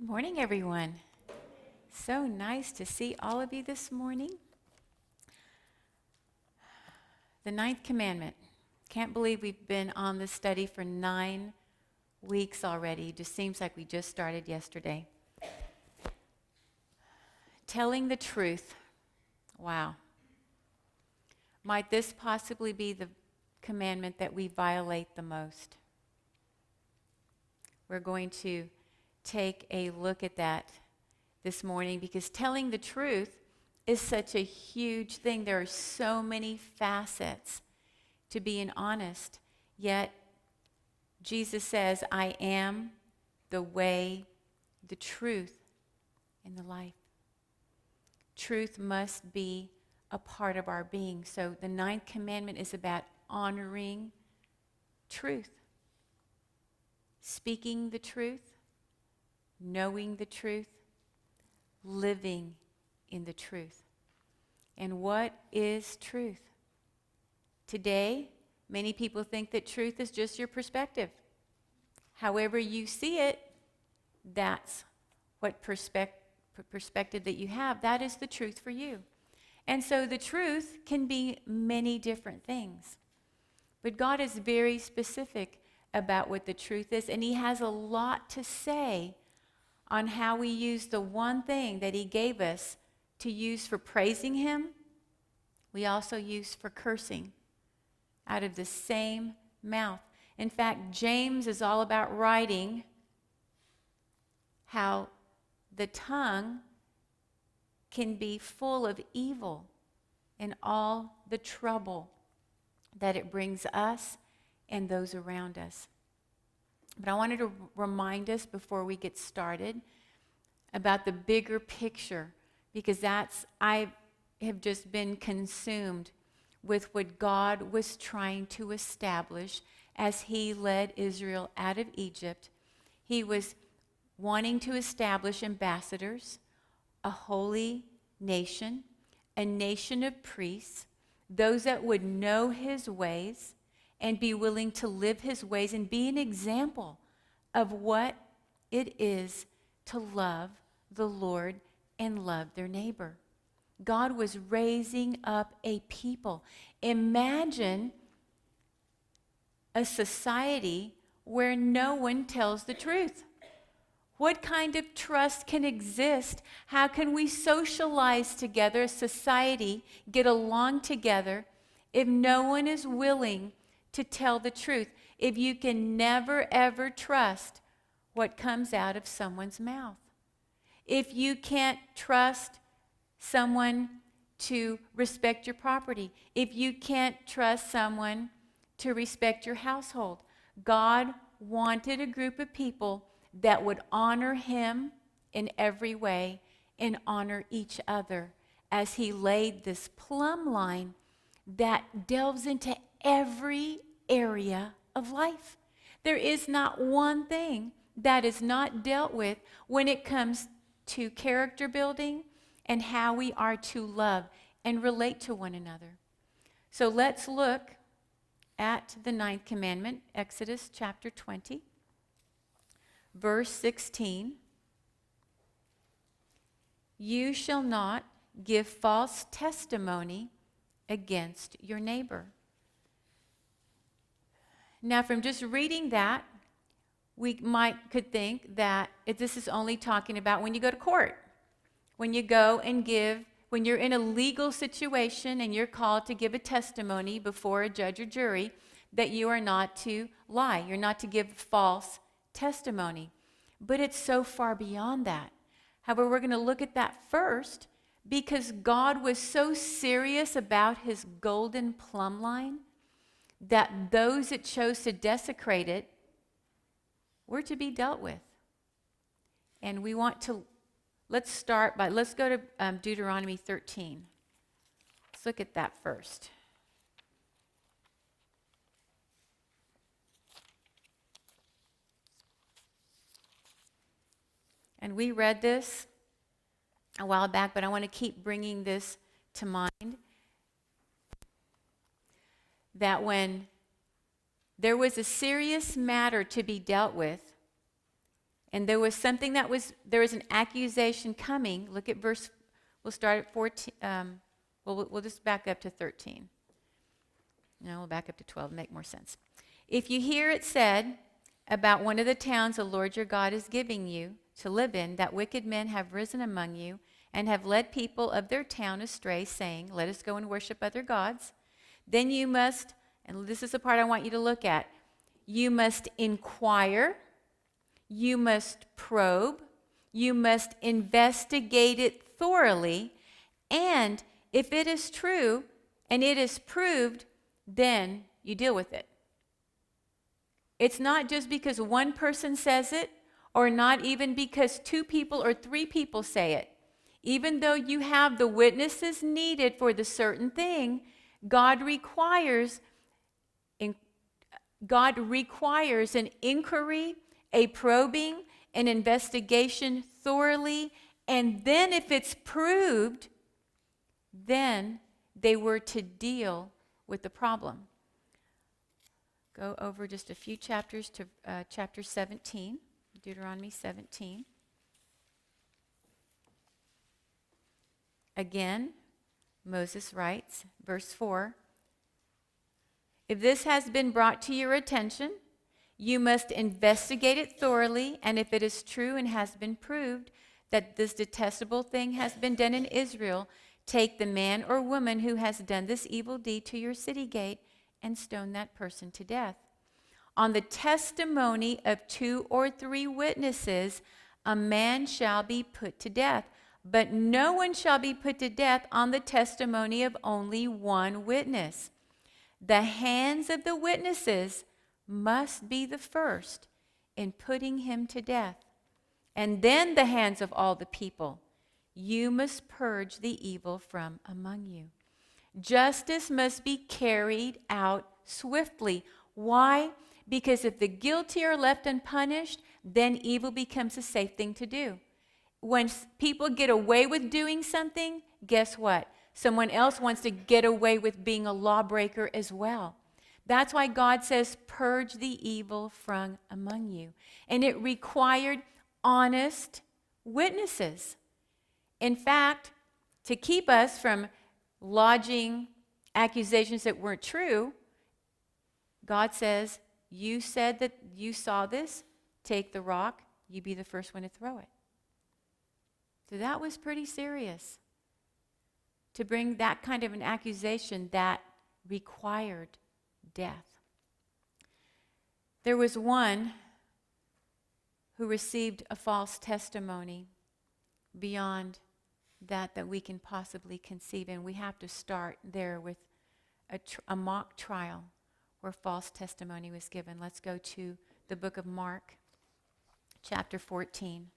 Good morning, everyone. So nice to see all of you this morning. The ninth commandment. Can't believe we've been on this study for 9 weeks already. It just seems like we just started yesterday. Telling the truth. Wow. Might this possibly be the commandment that we violate the most? We're going to take a look at that this morning because telling the truth is such a huge thing. There are so many facets to being honest. Yet Jesus says, I am the way, the truth, and the life. Truth must be a part of our being. So the ninth commandment is about honoring truth, speaking the truth, knowing the truth, living in the truth. And what is truth? Today, many people think that truth is just your perspective. However you see it, that's what perspective that you have. That is the truth for you. And so the truth can be many different things. But God is very specific about what the truth is, and He has a lot to say on how we use the one thing that He gave us to use for praising Him, we also use for cursing out of the same mouth. In fact, James is all about writing how the tongue can be full of evil and all the trouble that it brings us and those around us. But I wanted to remind us before we get started about the bigger picture, because I have just been consumed with what God was trying to establish as He led Israel out of Egypt. He was wanting to establish ambassadors, a holy nation, a nation of priests, those that would know His ways and be willing to live His ways and be an example of what it is to love the Lord and love their neighbor. God was raising up a people. Imagine a society where no one tells the truth. What kind of trust can exist? How can we socialize together, society, get along together, if no one is willing to tell the truth? If you can never, ever trust what comes out of someone's mouth. If you can't trust someone to respect your property. If you can't trust someone to respect your household. God wanted a group of people that would honor Him in every way and honor each other as He laid this plumb line that delves into every area of life. There is not one thing that is not dealt with when it comes to character building and how we are to love and relate to one another. So let's look at the ninth commandment, Exodus chapter 20, verse 16. You shall not give false testimony against your neighbor. Now, from just reading that, we could think that this is only talking about when you go to court. When you go and when you're in a legal situation and you're called to give a testimony before a judge or jury, that you are not to lie. You're not to give false testimony. But it's so far beyond that. However, we're going to look at that first because God was so serious about His golden plumb line that those that chose to desecrate it were to be dealt with. And we want to, let's go to Deuteronomy 13. Let's look at that first. And we read this a while back, but I want to keep bringing this to mind. That when there was a serious matter to be dealt with, And there was an accusation coming. Look at we'll start at 14. We'll just back up to 13. No, we'll back up to 12, make more sense. If you hear it said about one of the towns the Lord your God is giving you to live in, that wicked men have risen among you and have led people of their town astray, saying, let us go and worship other gods, then you must, and this is the part I want you to look at, you must inquire, you must probe, you must investigate it thoroughly, and if it is true and it is proved, then you deal with it. It's not just because one person says it, or not even because 2 people or 3 people say it. Even though you have the witnesses needed for the certain thing, God requires an inquiry, a probing, an investigation thoroughly, and then if it's proved, then they were to deal with the problem. Go over just a few chapters to chapter 17, Deuteronomy 17. Again, Moses writes, verse 4, if this has been brought to your attention, you must investigate it thoroughly, and if it is true and has been proved that this detestable thing has been done in Israel, take the man or woman who has done this evil deed to your city gate and stone that person to death. On the testimony of 2 or 3 witnesses, a man shall be put to death, but no one shall be put to death on the testimony of only 1 witness. The hands of the witnesses must be the first in putting him to death, and then the hands of all the people. You must purge the evil from among you. Justice must be carried out swiftly. Why? Because if the guilty are left unpunished, then evil becomes a safe thing to do. When people get away with doing something, guess what? Someone else wants to get away with being a lawbreaker as well. That's why God says, purge the evil from among you. And it required honest witnesses. In fact, to keep us from lodging accusations that weren't true, God says, you said that you saw this, take the rock, you be the first one to throw it. So that was pretty serious. To bring that kind of an accusation that required death. There was one who received a false testimony beyond that we can possibly conceive. And we have to start there with a mock trial where false testimony was given. Let's go to the book of Mark, chapter 14.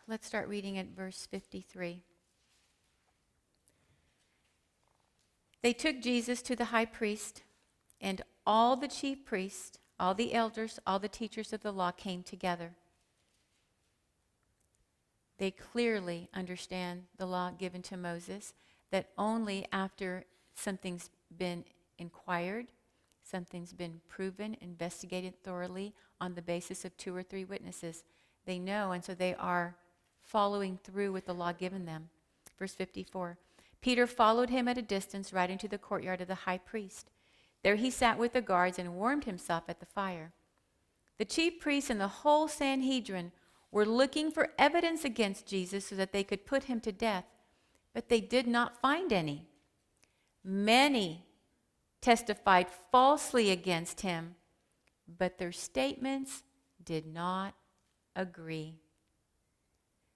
Let's start reading at verse 53. They took Jesus to the high priest, and all the chief priests, all the elders, all the teachers of the law came together. They clearly understand the law given to Moses, that only after something's been inquired, something's been proven, investigated thoroughly on the basis of 2 or 3 witnesses, they know, and so they are following through with the law given them. Verse 54, Peter followed him at a distance right into the courtyard of the high priest. There he sat with the guards and warmed himself at the fire. The chief priests and the whole Sanhedrin were looking for evidence against Jesus so that they could put him to death, but they did not find any. Many testified falsely against him, but their statements did not agree.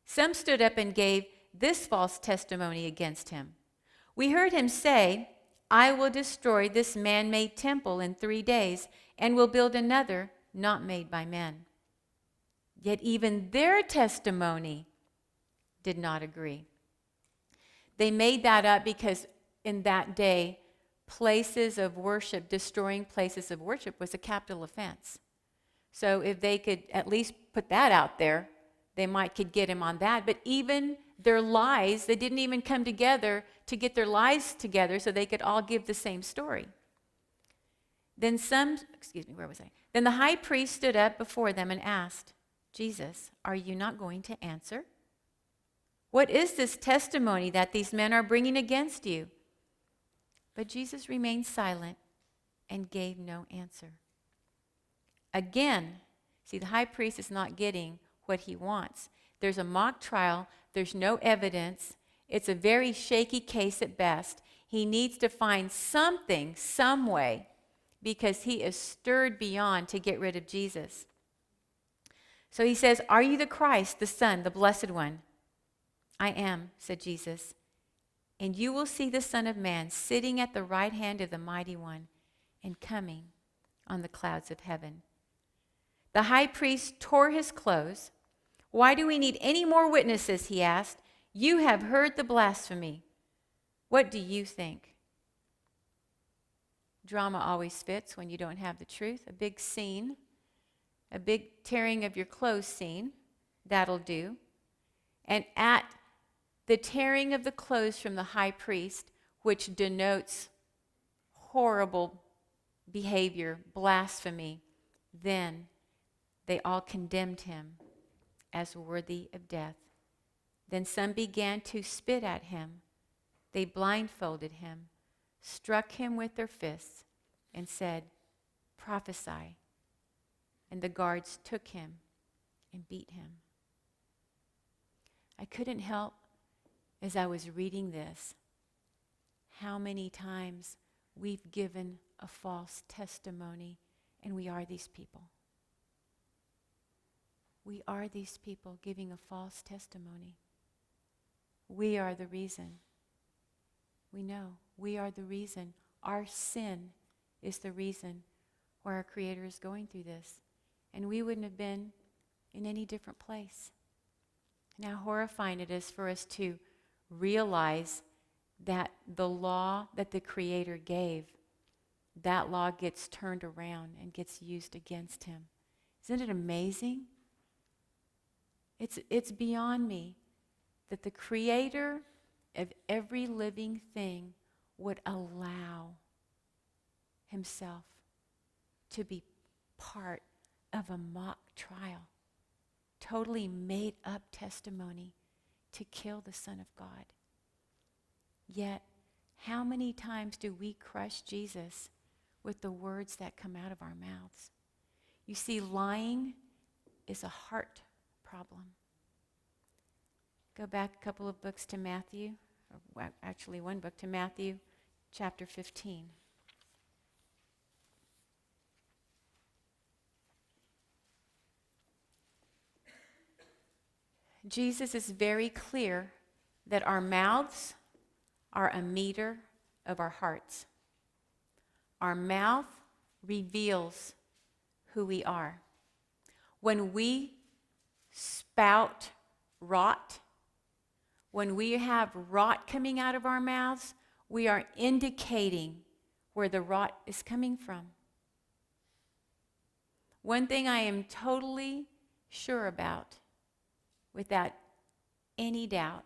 Some stood up and gave this false testimony against him. We heard him say, I will destroy this man-made temple in 3 days and will build another not made by men. Yet even their testimony did not agree. They made that up because in that day, places of worship, destroying places of worship was a capital offense. So if they could at least put that out there, they might could get him on that. But even their lies, they didn't even come together to get their lies together so they could all give the same story. Then where was I? Then the high priest stood up before them and asked, Jesus, are you not going to answer? What is this testimony that these men are bringing against you? But Jesus remained silent and gave no answer. Again, see, the high priest is not getting what he wants. There's a mock trial. There's no evidence. It's a very shaky case at best. He needs to find something, some way, because he is stirred beyond to get rid of Jesus. So he says, are you the Christ, the Son, the Blessed One? I am, said Jesus. And you will see the Son of Man sitting at the right hand of the Mighty One and coming on the clouds of heaven. The high priest tore his clothes. Why do we need any more witnesses, he asked. You have heard the blasphemy. What do you think? Drama always fits when you don't have the truth. A big scene, a big tearing of your clothes scene, that'll do. And at the tearing of the clothes from the high priest, which denotes horrible behavior, blasphemy, then they all condemned him as worthy of death. Then some began to spit at him. They blindfolded him, struck him with their fists, and said, prophesy. And the guards took him and beat him. I couldn't help, as I was reading this, how many times we've given a false testimony, and we are these people. We are these people giving a false testimony. We are the reason. We know we are the reason. Our sin is the reason why our Creator is going through this. And we wouldn't have been in any different place. And how horrifying it is for us to realize that the law that the Creator gave, that law gets turned around and gets used against him. Isn't it amazing? It's beyond me that the Creator of every living thing would allow himself to be part of a mock trial, totally made up testimony to kill the Son of God. Yet, how many times do we crush Jesus with the words that come out of our mouths? You see, lying is a heart problem. Go back a couple of books to Matthew, or actually one book to Matthew, chapter 15. Jesus is very clear that our mouths are a meter of our hearts. Our mouth reveals who we are. When we spout rot, when we have rot coming out of our mouths, we are indicating where the rot is coming from. One thing I am totally sure about, without any doubt,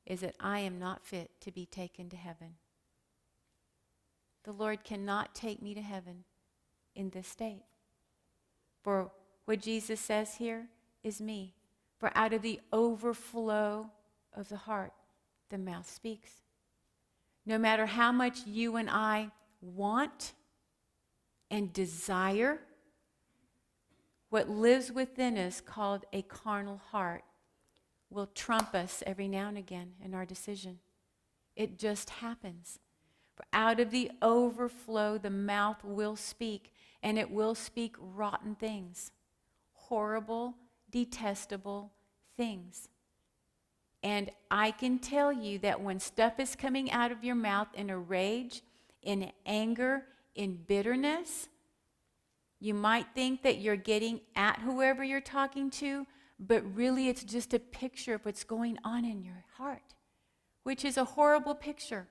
is that I am not fit to be taken to heaven. The Lord cannot take me to heaven in this state. For what Jesus says here is me. For out of the overflow of the heart, the mouth speaks. No matter how much you and I want and desire, what lives within us, called a carnal heart, will trump us every now and again in our decision. It just happens. For out of the overflow, the mouth will speak, and it will speak rotten things, horrible, detestable things. And I can tell you that when stuff is coming out of your mouth in a rage, in anger, in bitterness, you might think that you're getting at whoever you're talking to, but really it's just a picture of what's going on in your heart, which is a horrible picture.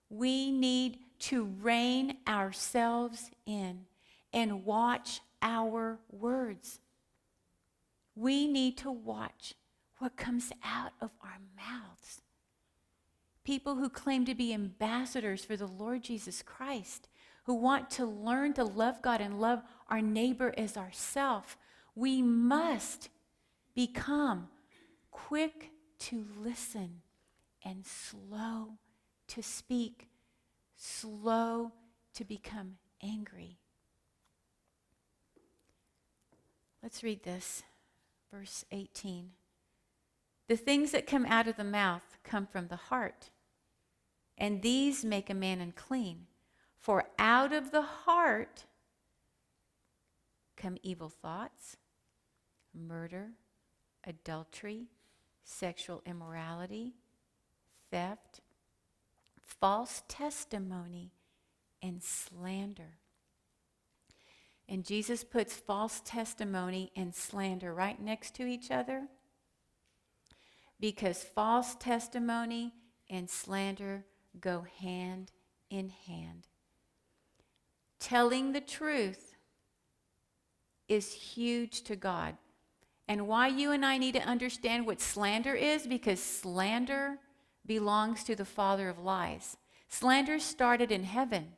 We need to rein ourselves in and watch our words. We need to watch what comes out of our mouths. People who claim to be ambassadors for the Lord Jesus Christ, who want to learn to love God and love our neighbor as ourselves, we must become quick to listen and slow to speak, slow to become angry. Let's read this, verse 18. The things that come out of the mouth come from the heart, and these make a man unclean. For out of the heart come evil thoughts, murder, adultery, sexual immorality, theft, false testimony, and slander. And Jesus puts false testimony and slander right next to each other because false testimony and slander go hand in hand. Telling the truth is huge to God. And why you and I need to understand what slander is, because slander belongs to the father of lies. Slander started in heaven.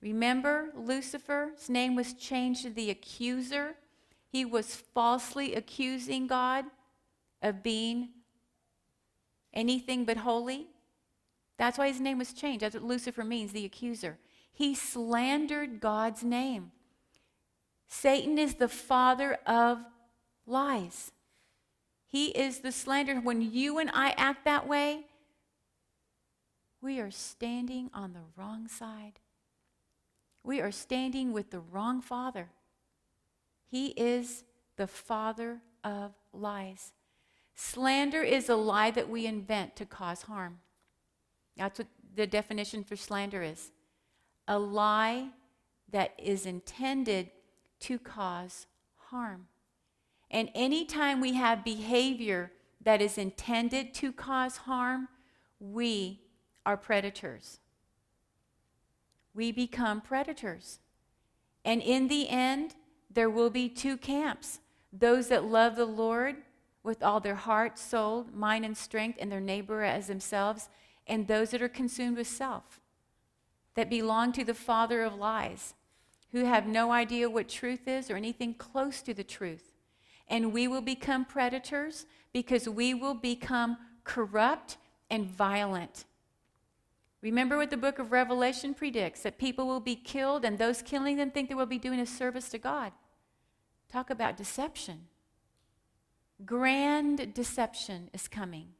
Remember, Lucifer's name was changed to the accuser. He was falsely accusing God of being anything but holy. That's why his name was changed. That's what Lucifer means, the accuser. He slandered God's name. Satan is the father of lies. He is the slanderer. When you and I act that way, we are standing on the wrong side. We are standing with the wrong father. He is the father of lies. Slander is a lie that we invent to cause harm. That's what the definition for slander is. A lie that is intended to cause harm. And anytime we have behavior that is intended to cause harm, we are predators. We become predators. And in the end, there will be two camps. Those that love the Lord with all their heart, soul, mind, and strength, and their neighbor as themselves, and those that are consumed with self, that belong to the father of lies, who have no idea what truth is or anything close to the truth. And we will become predators because we will become corrupt and violent. Remember what the book of Revelation predicts, that people will be killed and those killing them think they will be doing a service to God. Talk about deception. Grand deception is coming.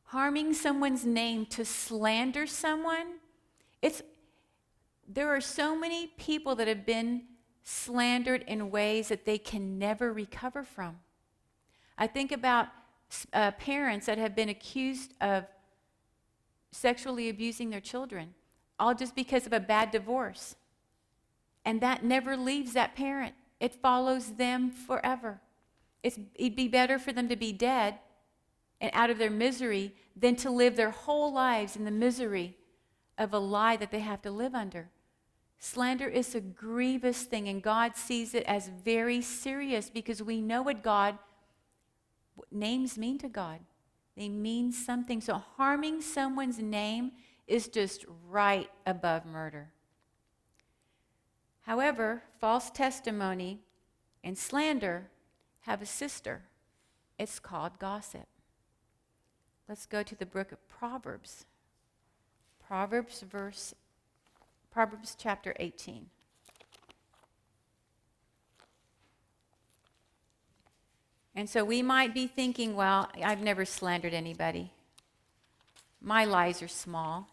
Harming someone's name to slander someone, there are so many people that have been slandered in ways that they can never recover from. I think about parents that have been accused of sexually abusing their children, all just because of a bad divorce. And that never leaves that parent. It follows them forever. It'd be better for them to be dead and out of their misery than to live their whole lives in the misery of a lie that they have to live under. Slander is a grievous thing, and God sees it as very serious because we know what names mean to God. They mean something. So harming someone's name is just right above murder. However, false testimony and slander have a sister. It's called gossip. Let's go to the book of Proverbs. Proverbs chapter 18. And so we might be thinking, well, I've never slandered anybody. My lies are small.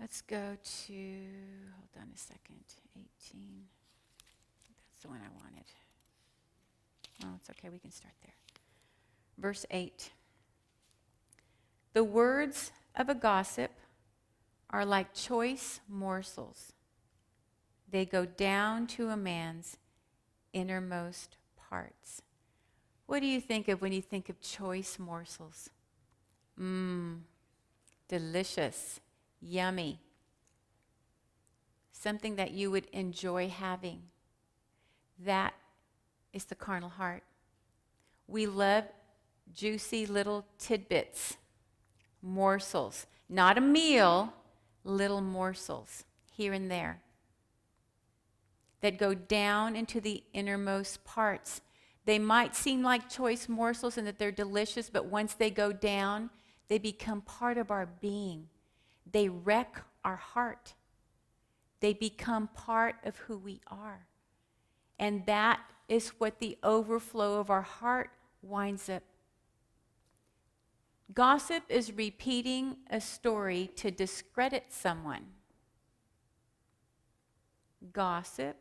Let's go to, hold on a second, 18. That's the one I wanted. Oh, it's okay, we can start there. Verse 8. The words of a gossip are like choice morsels, They go down to a man's innermost parts. What do you think of when you think of choice morsels? Delicious, yummy. Something that you would enjoy having. That is the carnal heart. We love juicy little tidbits, morsels. Not a meal, little morsels here and there that go down into the innermost parts. They might seem like choice morsels and that they're delicious, but once they go down, they become part of our being. They wreck our heart. They become part of who we are. And that is what the overflow of our heart winds up. Gossip is repeating a story to discredit someone. Gossip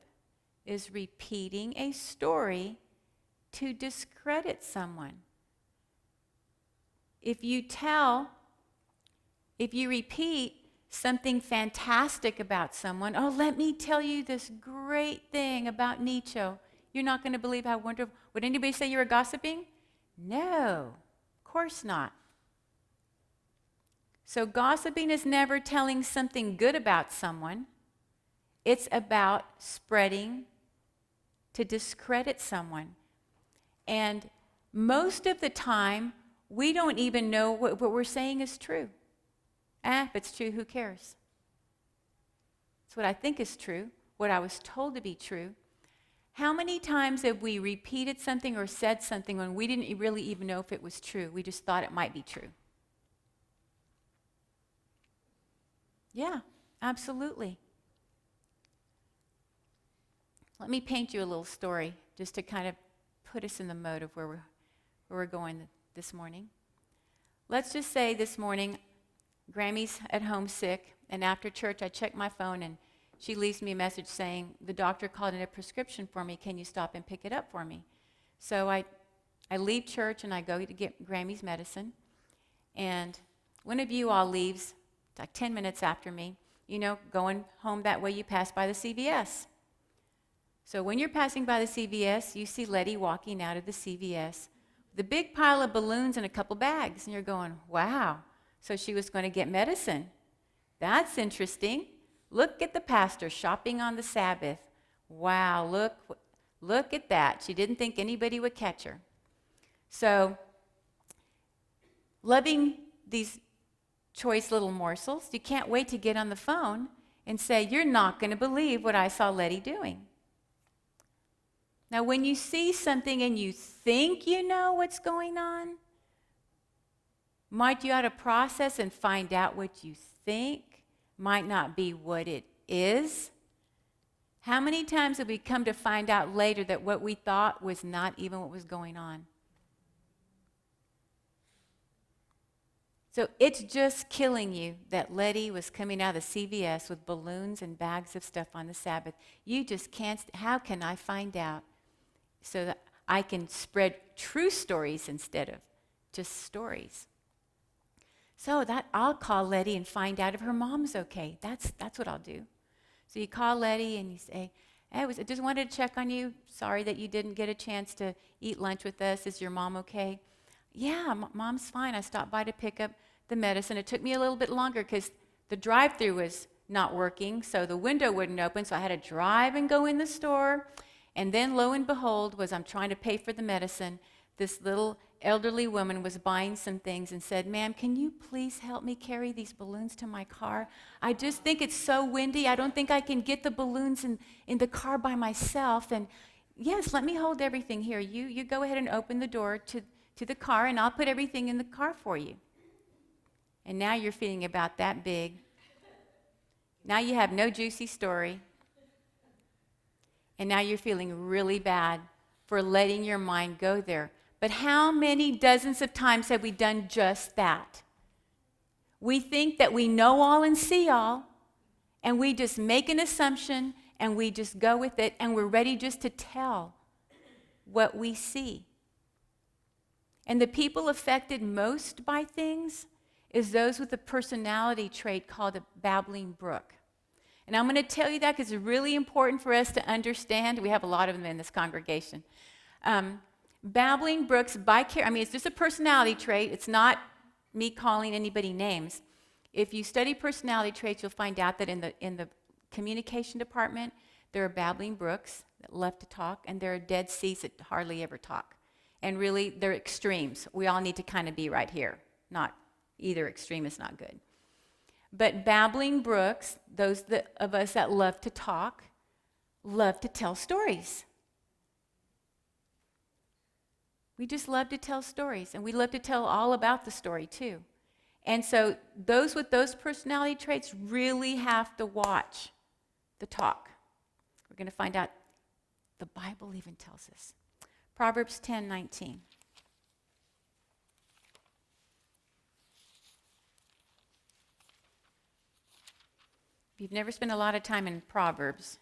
is repeating a story to discredit someone. If you repeat something fantastic about someone, oh, let me tell you this great thing about Nietzsche. You're not going to believe how wonderful. Would anybody say you were gossiping? No, of course not. So gossiping is never telling something good about someone. It's about spreading to discredit someone. And most of the time, we don't even know what we're saying is true. If it's true, who cares? It's what I think is true, what I was told to be true. How many times have we repeated something or said something when we didn't really even know if it was true? We just thought it might be true. Yeah, absolutely. Let me paint you a little story just to kind of put us in the mode of where we're going this morning. Let's just say this morning, Grammy's at home sick, and after church I check my phone and she leaves me a message saying, the doctor called in a prescription for me, can you stop and pick it up for me? So I leave church and I go to get Grammy's medicine, and one of you all leaves like 10 minutes after me. You know, going home that way you pass by the CVS. So when you're passing by the CVS, you see Letty walking out of the CVS with a big pile of balloons and a couple bags, and you're going, wow. So she was going to get medicine. That's interesting. Look at the pastor shopping on the Sabbath. Wow, look at that. She didn't think anybody would catch her. So, loving these choice little morsels, you can't wait to get on the phone and say, you're not going to believe what I saw Letty doing. Now, when you see something and you think you know what's going on, might you ought to process and find out what you think might not be what it is? How many times have we come to find out later that what we thought was not even what was going on? So it's just killing you that Letty was coming out of the CVS with balloons and bags of stuff on the Sabbath. You just can't, how can I find out so that I can spread true stories instead of just stories? So that I'll call Letty and find out if her mom's okay. That's what I'll do. So you call Letty and you say, hey, I just wanted to check on you. Sorry that you didn't get a chance to eat lunch with us. Is your mom okay? Yeah, mom's fine. I stopped by to pick up the medicine. It took me a little bit longer because the drive-thru was not working, so the window wouldn't open, so I had to drive and go in the store. And then, lo and behold, I'm trying to pay for the medicine, this little elderly woman was buying some things and said, ma'am, can you please help me carry these balloons to my car? I just think it's so windy. I don't think I can get the balloons in the car by myself. And yes, let me hold everything here. You go ahead and open the door to the car, and I'll put everything in the car for you. And now you're feeling about that big. Now you have no juicy story. And now you're feeling really bad for letting your mind go there. But how many dozens of times have we done just that? We think that we know all and see all, and we just make an assumption, and we just go with it, and we're ready just to tell what we see. And the people affected most by things is those with a personality trait called a babbling brook. And I'm going to tell you that because it's really important for us to understand. We have a lot of them in this congregation. Babbling brooks, it's just a personality trait. It's not me calling anybody names. If you study personality traits, you'll find out that in the communication department, there are babbling brooks that love to talk, and there are dead seas that hardly ever talk. And really, they're extremes. We all need to kind of be right here. Not either extreme is not good. But babbling brooks, of us that love to talk, love to tell stories. We just love to tell stories, and we love to tell all about the story too. And so those with those personality traits really have to watch the talk. We're going to find out the Bible even tells us. Proverbs 10:19. If you've never spent a lot of time in Proverbs,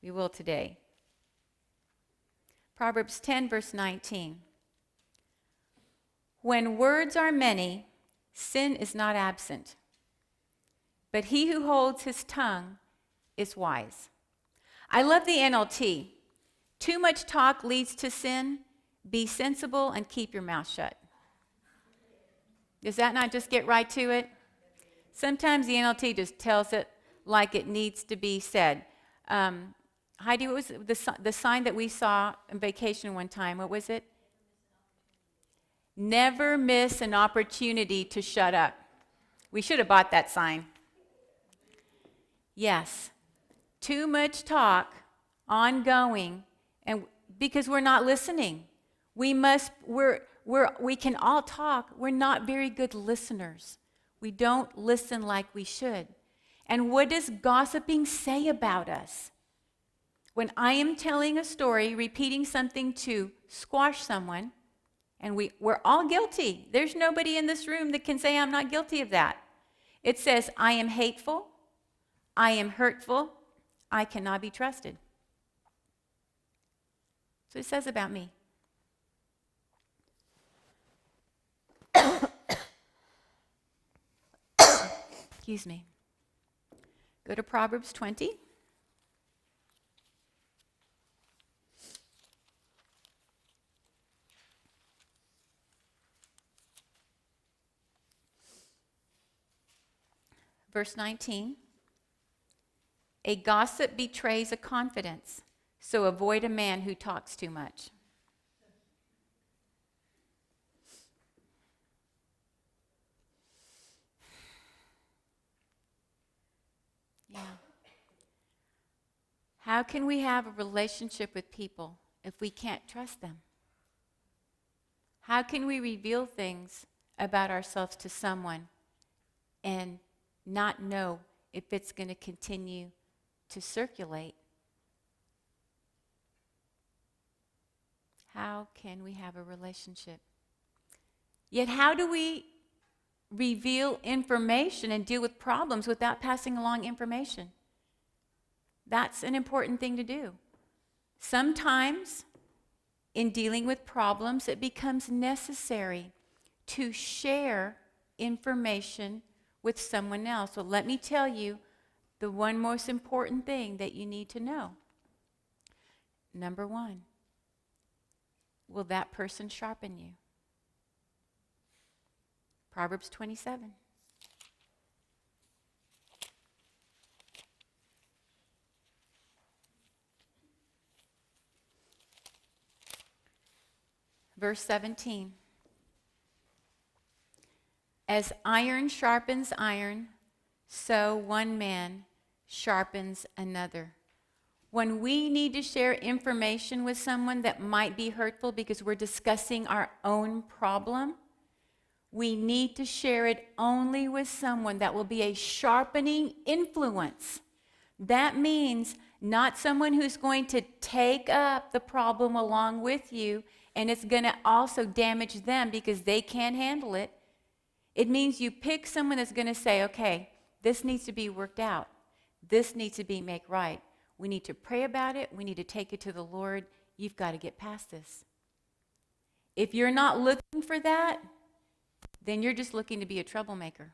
we will today. Proverbs 10, verse 19. When words are many, sin is not absent, but he who holds his tongue is wise. I love the NLT. Too much talk leads to sin. Be sensible and keep your mouth shut. Does that not just get right to it? Sometimes the NLT just tells it like it needs to be said. Heidi, what was the sign that we saw on vacation one time? What was it? Never miss an opportunity to shut up. We should have bought that sign. Yes. Too much talk, ongoing, and because we're not listening. We can all talk. We're not very good listeners. We don't listen like we should. And what does gossiping say about us? When I am telling a story, repeating something to squash someone, and we're all guilty. There's nobody in this room that can say I'm not guilty of that. It says, I am hateful, I am hurtful, I cannot be trusted. So it says about me. Excuse me. Go to Proverbs 20. Verse 19. A gossip betrays a confidence, so avoid a man who talks too much. Yeah. How can we have a relationship with people if we can't trust them? How can we reveal things about ourselves to someone and not know if it's going to continue to circulate? How can we have a relationship? Yet how do we reveal information and deal with problems without passing along information? That's an important thing to do. Sometimes in dealing with problems, it becomes necessary to share information with someone else. So let me tell you the one most important thing that you need to know. Number one, will that person sharpen you? Proverbs 27. Verse 17. As iron sharpens iron, so one man sharpens another. When we need to share information with someone that might be hurtful because we're discussing our own problem, we need to share it only with someone that will be a sharpening influence. That means not someone who's going to take up the problem along with you and it's going to also damage them because they can't handle it. It means you pick someone that's going to say, okay, this needs to be worked out. This needs to be made right. We need to pray about it. We need to take it to the Lord. You've got to get past this. If you're not looking for that, then you're just looking to be a troublemaker.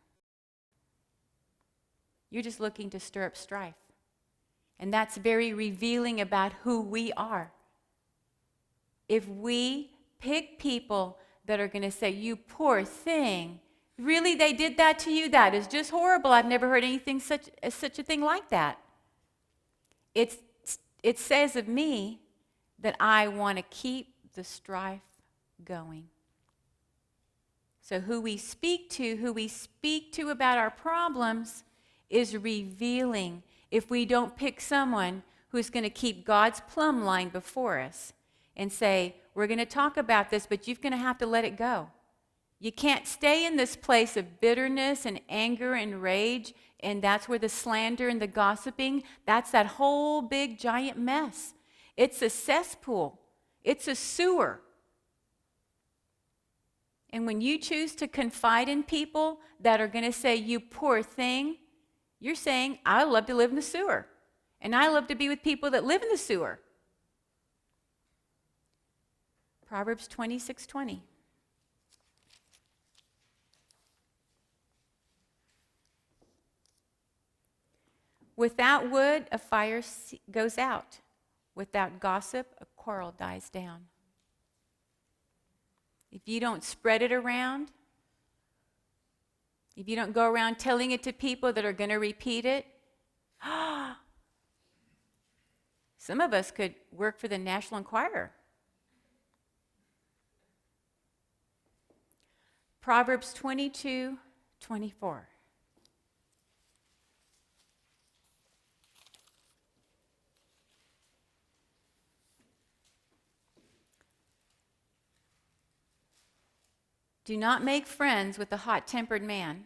You're just looking to stir up strife. And that's very revealing about who we are. If we pick people that are going to say, you poor thing, really they did that to you? That is just horrible. I've never heard anything such a thing like that. It says of me that I want to keep the strife going. So who we speak to about our problems is revealing. If we don't pick someone who's going to keep God's plumb line before us and say, we're going to talk about this, but you're going to have to let it go. You can't stay in this place of bitterness and anger and rage, and that's where the slander and the gossiping, that's that whole big giant mess. It's a cesspool. It's a sewer. And when you choose to confide in people that are going to say, you poor thing, you're saying, I love to live in the sewer. And I love to be with people that live in the sewer. Proverbs 26:20. Without wood, a fire goes out. Without gossip, a quarrel dies down. If you don't spread it around, if you don't go around telling it to people that are going to repeat it, some of us could work for the National Enquirer. Proverbs 22:24. Do not make friends with a hot-tempered man.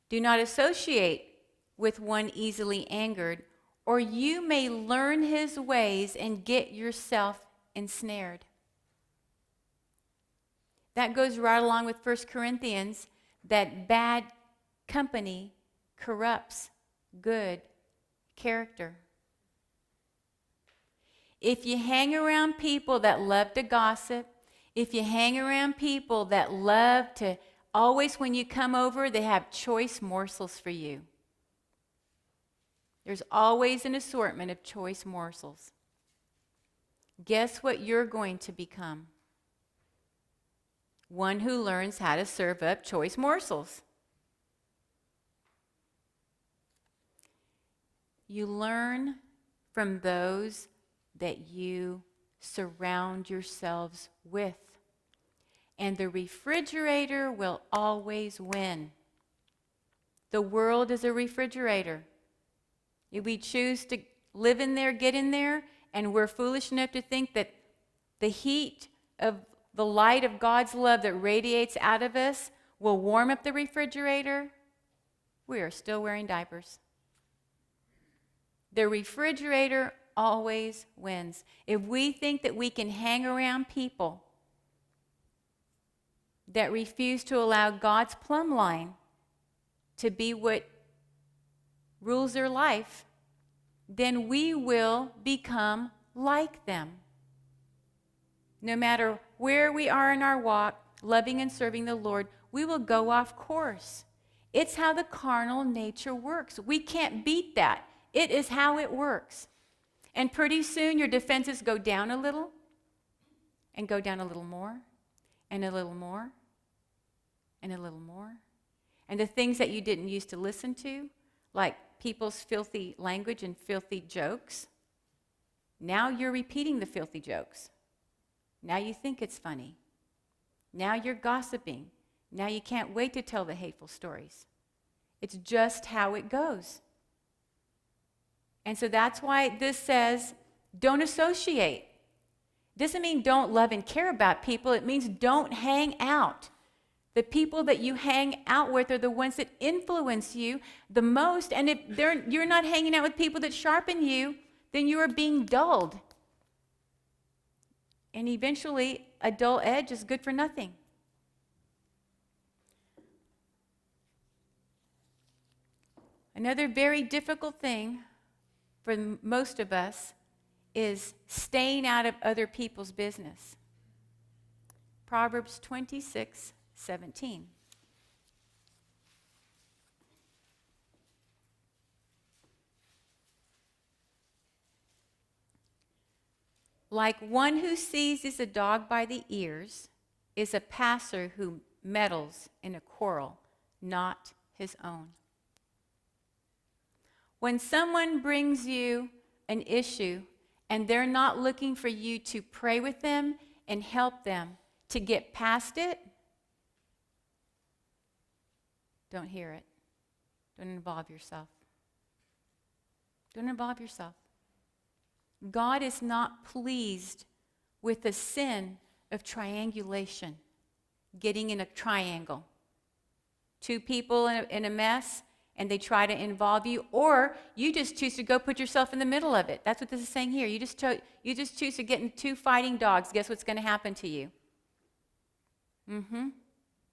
Do not associate with one easily angered, or you may learn his ways and get yourself ensnared. That goes right along with 1 Corinthians, that bad company corrupts good character. If you hang around people that love to gossip, if you hang around people that love to, always when you come over, they have choice morsels for you. There's always an assortment of choice morsels. Guess what you're going to become? One who learns how to serve up choice morsels. You learn from those that you surround yourselves with. And the refrigerator will always win. The world is a refrigerator. If we choose to live in there, get in there, and we're foolish enough to think that the heat of the light of God's love that radiates out of us will warm up the refrigerator, we are still wearing diapers. The refrigerator always wins. If we think that we can hang around people that refuse to allow God's plumb line to be what rules their life, then we will become like them. No matter where we are in our walk, loving and serving the Lord, we will go off course. It's how the carnal nature works. We can't beat that. It is how it works. And pretty soon your defenses go down a little, and go down a little more, and a little more, and a little more. And the things that you didn't used to listen to, like people's filthy language and filthy jokes, now you're repeating the filthy jokes. Now you think it's funny. Now you're gossiping. Now you can't wait to tell the hateful stories. It's just how it goes. And so that's why this says, don't associate. Doesn't mean don't love and care about people. It means don't hang out. The people that you hang out with are the ones that influence you the most. And if you're not hanging out with people that sharpen you, then you are being dulled. And eventually, a dull edge is good for nothing. Another very difficult thing for most of us is staying out of other people's business. Proverbs 26:17. Like one who seizes a dog by the ears is a passer who meddles in a quarrel, not his own. When someone brings you an issue and they're not looking for you to pray with them and help them to get past it, don't hear it. Don't involve yourself. Don't involve yourself. God is not pleased with the sin of triangulation, getting in a triangle. Two people in a mess, and they try to involve you, or you just choose to go put yourself in the middle of it. That's what this is saying here. You just choose to get in two fighting dogs. Guess what's going to happen to you?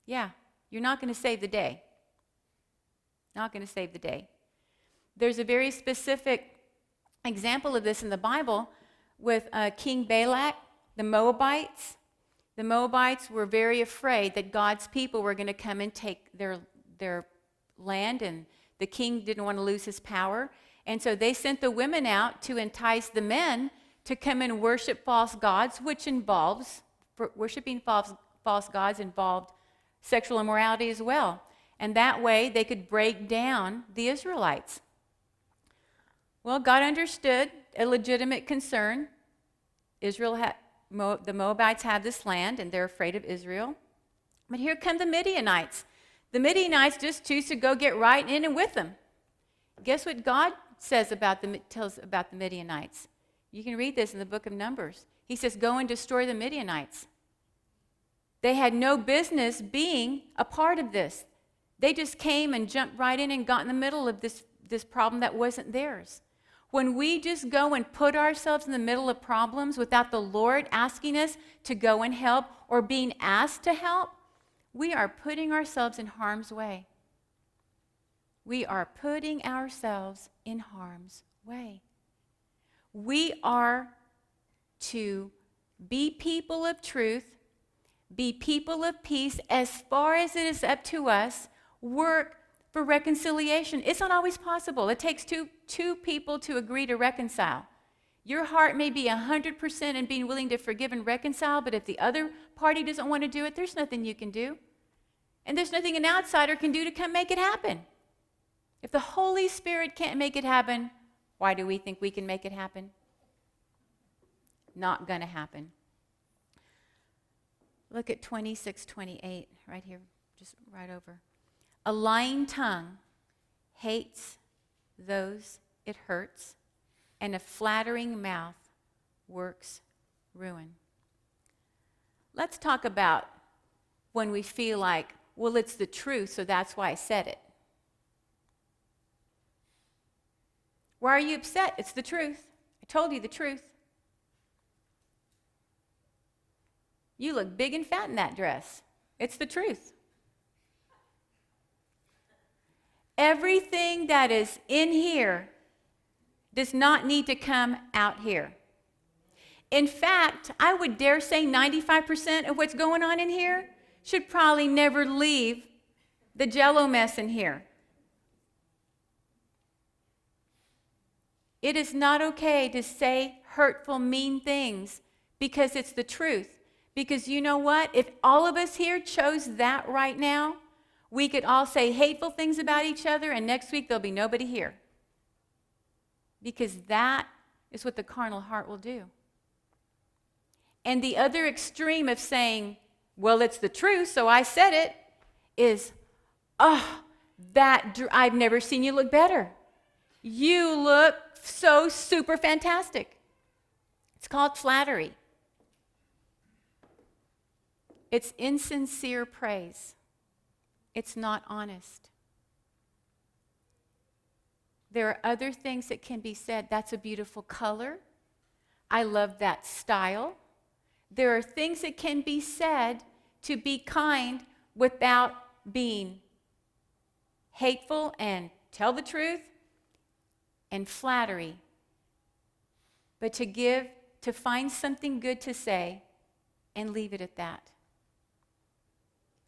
Yeah, you're not going to save the day. Not going to save the day. There's a very specific example of this in the Bible with King Balak, the Moabites. The Moabites were very afraid that God's people were going to come and take their land, and the king didn't want to lose his power. And so they sent the women out to entice the men to come and worship false gods, which involves, worshiping false gods involved sexual immorality as well. And that way they could break down the Israelites. Well, God understood a legitimate concern. The Moabites have this land, and they're afraid of Israel. But here come the Midianites. The Midianites just choose to go get right in and with them. Guess what God tells about the Midianites? You can read this in the book of Numbers. He says, go and destroy the Midianites. They had no business being a part of this. They just came and jumped right in and got in the middle of this problem that wasn't theirs. When we just go and put ourselves in the middle of problems without the Lord asking us to go and help or being asked to help, we are putting ourselves in harm's way. We are putting ourselves in harm's way. We are to be people of truth, be people of peace as far as it is up to us, work for reconciliation. It's not always possible. It takes two people to agree to reconcile. Your heart may be 100% in being willing to forgive and reconcile, but if the other party doesn't want to do it, there's nothing you can do. And there's nothing an outsider can do to come make it happen. If the Holy Spirit can't make it happen, why do we think we can make it happen? Not going to happen. Look at 26:28 right here, just right over. A lying tongue hates those it hurts, and a flattering mouth works ruin. Let's talk about when we feel like, well, it's the truth, so that's why I said it. Why are you upset? It's the truth. I told you the truth. You look big and fat in that dress. It's the truth. Everything that is in here does not need to come out here. In fact, I would dare say 95% of what's going on in here should probably never leave the Jell-O mess in here. It is not okay to say hurtful, mean things because it's the truth. Because you know what? If all of us here chose that right now, we could all say hateful things about each other, and next week there'll be nobody here. Because that is what the carnal heart will do. And the other extreme of saying, well, it's the truth, so I said it, is, I've never seen you look better. You look so super fantastic. It's called flattery. It's insincere praise. It's not honest. There are other things that can be said. That's a beautiful color. I love that style. There are things that can be said to be kind without being hateful and tell the truth and flattery. But to find something good to say and leave it at that.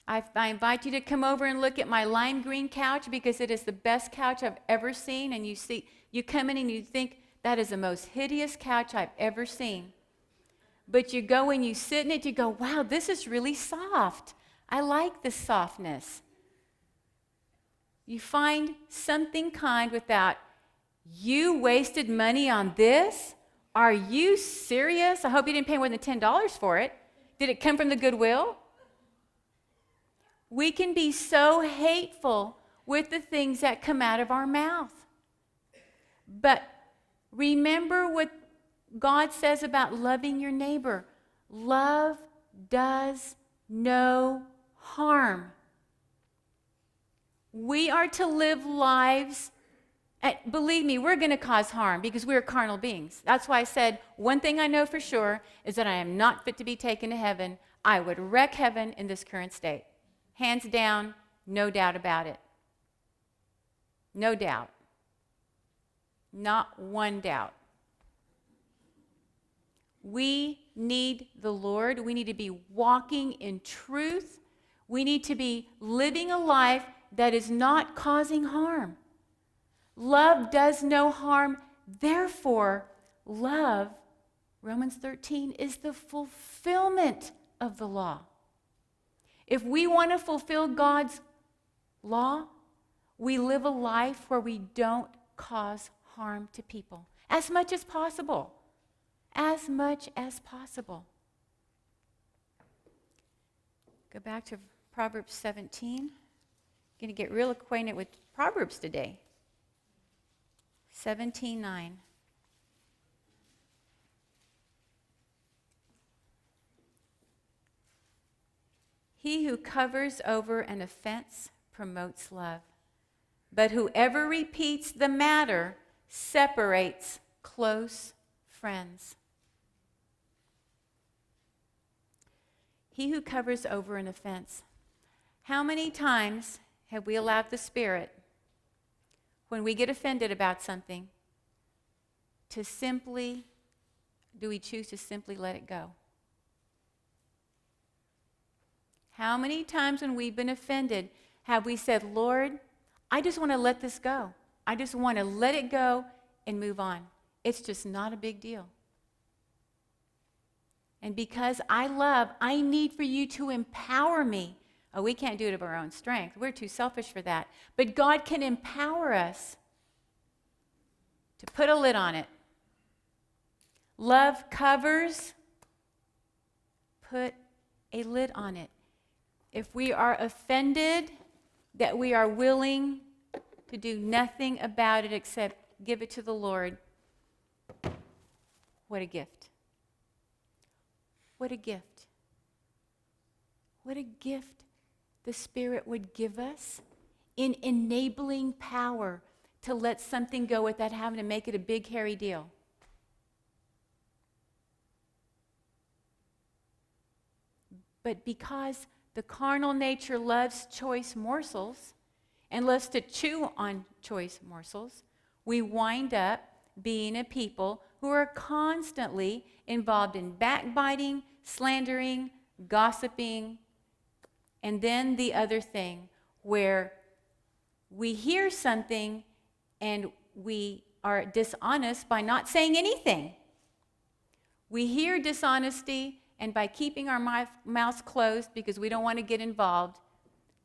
I invite you to come over and look at my lime green couch because it is the best couch I've ever seen. And you come in and you think, that is the most hideous couch I've ever seen. But you go and you sit in it, you go, wow, this is really soft. I like this softness. You find something kind without, you wasted money on this? Are you serious? I hope you didn't pay more than $10 for it. Did it come from the Goodwill? We can be so hateful with the things that come out of our mouth. But remember what God says about loving your neighbor. Love does no harm. We are to live lives, and believe me, we're going to cause harm because we're carnal beings. That's why I said, one thing I know for sure is that I am not fit to be taken to heaven. I would wreck heaven in this current state. Hands down, no doubt about it. No doubt. Not one doubt. We need the Lord. We need to be walking in truth. We need to be living a life that is not causing harm. Love does no harm. Therefore, love, Romans 13, is the fulfillment of the law. If we want to fulfill God's law, we live a life where we don't cause harm to people as much as possible. As much as possible. Go back to Proverbs 17. Going to get real acquainted with Proverbs today. 17:9. He who covers over an offense promotes love, but whoever repeats the matter separates close friends. He who covers over an offense. How many times have we allowed the Spirit, when we get offended about something, do we choose to simply let it go? How many times when we've been offended have we said, Lord, I just want to let this go. I just want to let it go and move on. It's just not a big deal. And because I need for you to empower me. Oh, we can't do it of our own strength. We're too selfish for that. But God can empower us to put a lid on it. Love covers. Put a lid on it. If we are offended, that we are willing to do nothing about it except give it to the Lord. What a gift. What a gift. What a gift the Spirit would give us in enabling power to let something go without having to make it a big, hairy deal. But because the carnal nature loves choice morsels and loves to chew on choice morsels, we wind up being a people who are constantly involved in backbiting, slandering, gossiping, and then the other thing where we hear something and we are dishonest by not saying anything. We hear dishonesty, and by keeping our mouths closed because we don't want to get involved,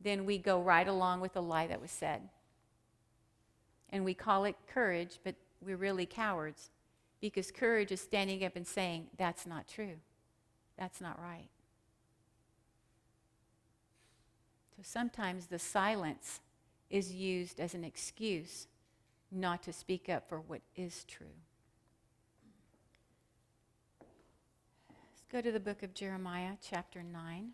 then we go right along with the lie that was said. And we call it courage, but we're really cowards because courage is standing up and saying, that's not true. That's not right. So sometimes the silence is used as an excuse not to speak up for what is true. Let's go to the book of Jeremiah, chapter 9.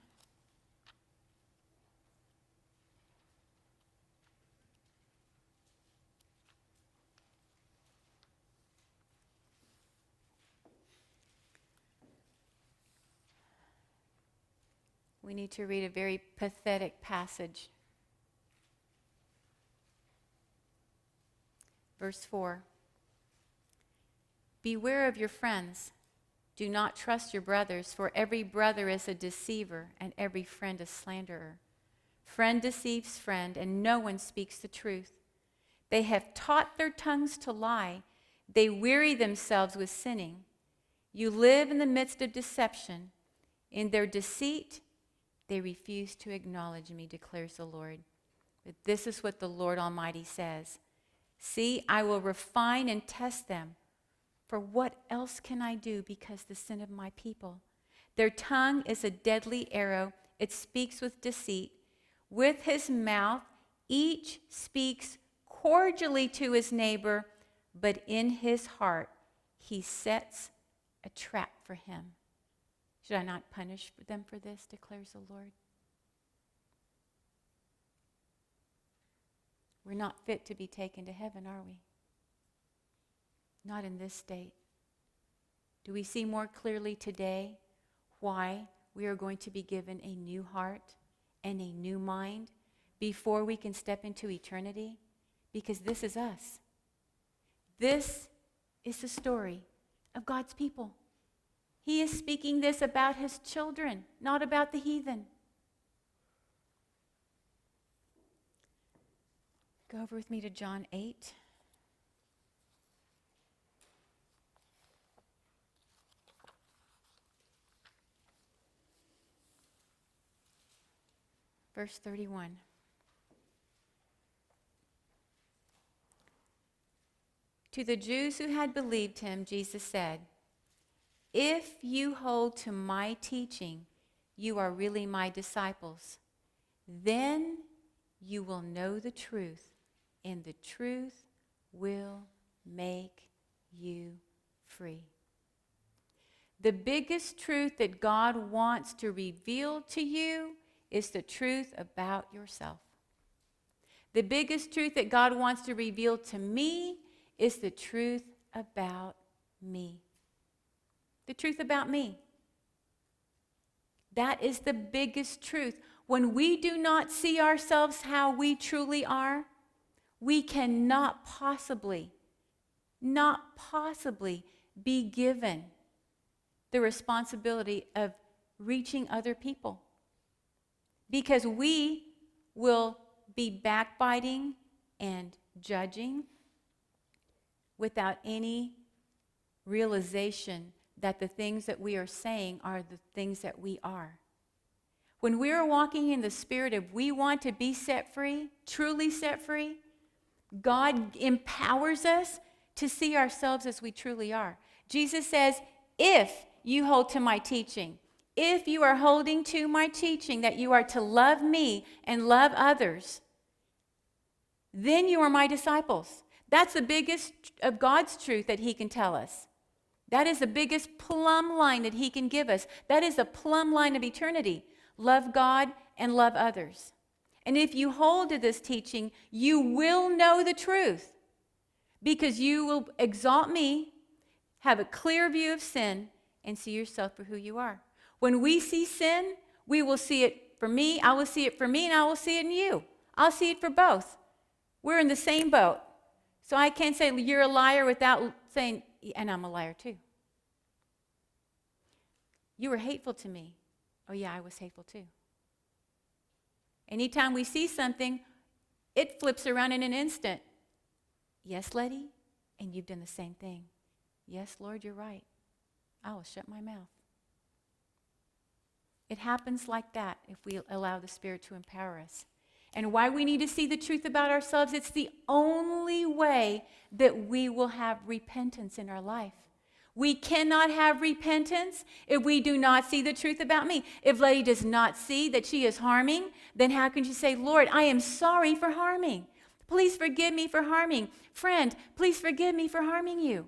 We need to read a very pathetic passage. Verse 4. Beware of your friends. Do not trust your brothers, for every brother is a deceiver, and every friend a slanderer. Friend deceives friend, and no one speaks the truth. They have taught their tongues to lie. They weary themselves with sinning. You live in the midst of deception. In their deceit, they refuse to acknowledge me, declares the Lord. But this is what the Lord Almighty says. See, I will refine and test them. For what else can I do because the sin of my people? Their tongue is a deadly arrow. It speaks with deceit. With his mouth, each speaks cordially to his neighbor, but in his heart, he sets a trap for him. Should I not punish them for this, declares the Lord? We're not fit to be taken to heaven, are we? Not in this state. Do we see more clearly today why we are going to be given a new heart and a new mind before we can step into eternity? Because this is us. This is the story of God's people. He is speaking this about his children, not about the heathen. Go over with me to John 8. Verse 31. To the Jews who had believed him, Jesus said, if you hold to my teaching, you are really my disciples. Then you will know the truth, and the truth will make you free. The biggest truth that God wants to reveal to you is the truth about yourself. The biggest truth that God wants to reveal to me is the truth about me. The truth about me. That is the biggest truth. When we do not see ourselves how we truly are, we cannot possibly be given the responsibility of reaching other people. Because we will be backbiting and judging without any realization that the things that we are saying are the things that we are. When we are walking in the Spirit of we want to be set free, truly set free, God empowers us to see ourselves as we truly are. Jesus says, if you hold to my teaching, if you are holding to my teaching that you are to love me and love others, then you are my disciples. That's the biggest of God's truth that he can tell us. That is the biggest plumb line that he can give us. That is the plumb line of eternity. Love God and love others. And if you hold to this teaching, you will know the truth. Because you will exalt me, have a clear view of sin, and see yourself for who you are. When we see sin, we will see it for me, I will see it for me, and I will see it in you. I'll see it for both. We're in the same boat. So I can't say you're a liar without saying, and I'm a liar too. You were hateful to me. Oh yeah, I was hateful too. Anytime we see something, it flips around in an instant. Yes, Letty, and you've done the same thing. Yes, Lord, you're right. I will shut my mouth. It happens like that if we allow the Spirit to empower us. And why we need to see the truth about ourselves, it's the only way that we will have repentance in our life. We cannot have repentance if we do not see the truth about me. If Letty does not see that she is harming, then how can she say, Lord, I am sorry for harming. Please forgive me for harming. Friend, please forgive me for harming you.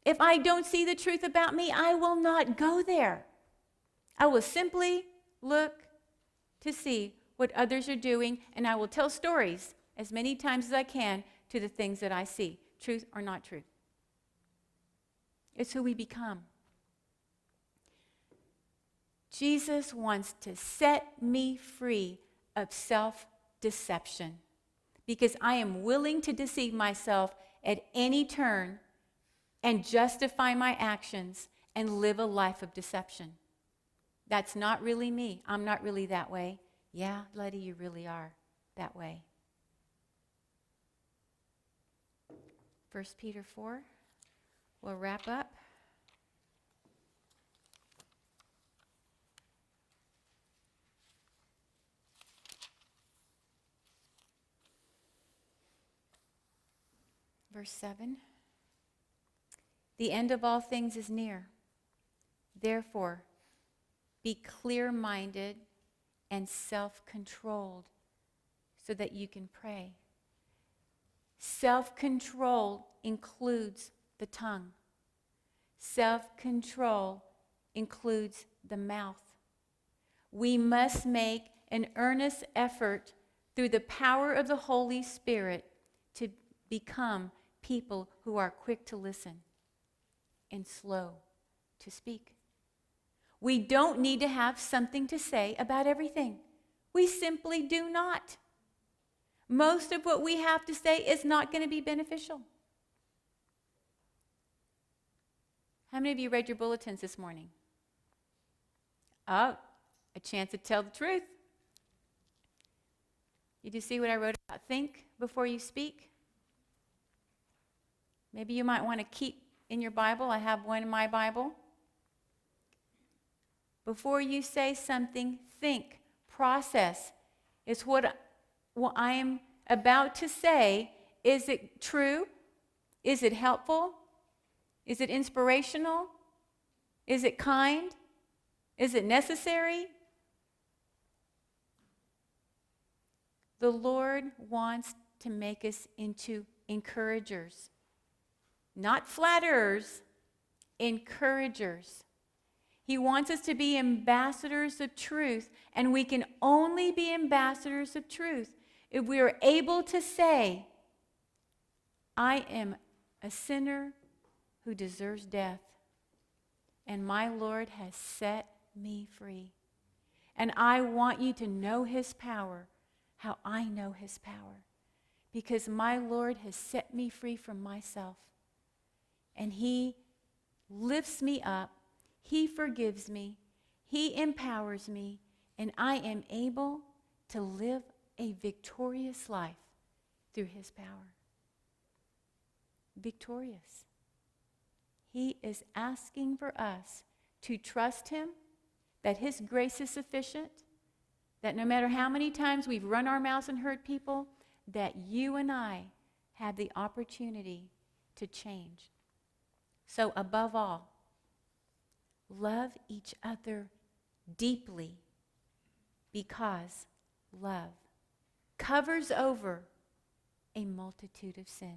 If I don't see the truth about me, I will not go there. I will simply look to see what others are doing, and I will tell stories as many times as I can to the things that I see, truth or not truth. It's who we become. Jesus wants to set me free of self-deception because I am willing to deceive myself at any turn and justify my actions and live a life of deception. That's not really me. I'm not really that way. Yeah, Letty, you really are that way. 1 Peter 4, we'll wrap up. Verse 7. The end of all things is near. Therefore, be clear-minded and self-controlled so that you can pray. Self-control includes the tongue. Self-control includes the mouth. We must make an earnest effort through the power of the Holy Spirit to become people who are quick to listen and slow to speak. We don't need to have something to say about everything. We simply do not. Most of what we have to say is not going to be beneficial. How many of you read your bulletins this morning? Oh, a chance to tell the truth. Did you see what I wrote about think before you speak? Maybe you might want to keep in your Bible. I have one in my Bible. Before you say something, think, process. Is what I am about to say, is it true? Is it helpful? Is it inspirational? Is it kind? Is it necessary? The Lord wants to make us into encouragers, not flatterers, encouragers. He wants us to be ambassadors of truth, and we can only be ambassadors of truth if we are able to say, I am a sinner who deserves death, and my Lord has set me free. And I want you to know his power, how I know his power, because my Lord has set me free from myself, and he lifts me up. He forgives me, he empowers me, and I am able to live a victorious life through his power. Victorious. He is asking for us to trust him, that his grace is sufficient, that no matter how many times we've run our mouths and hurt people, that you and I have the opportunity to change. So above all, love each other deeply, because love covers over a multitude of sin.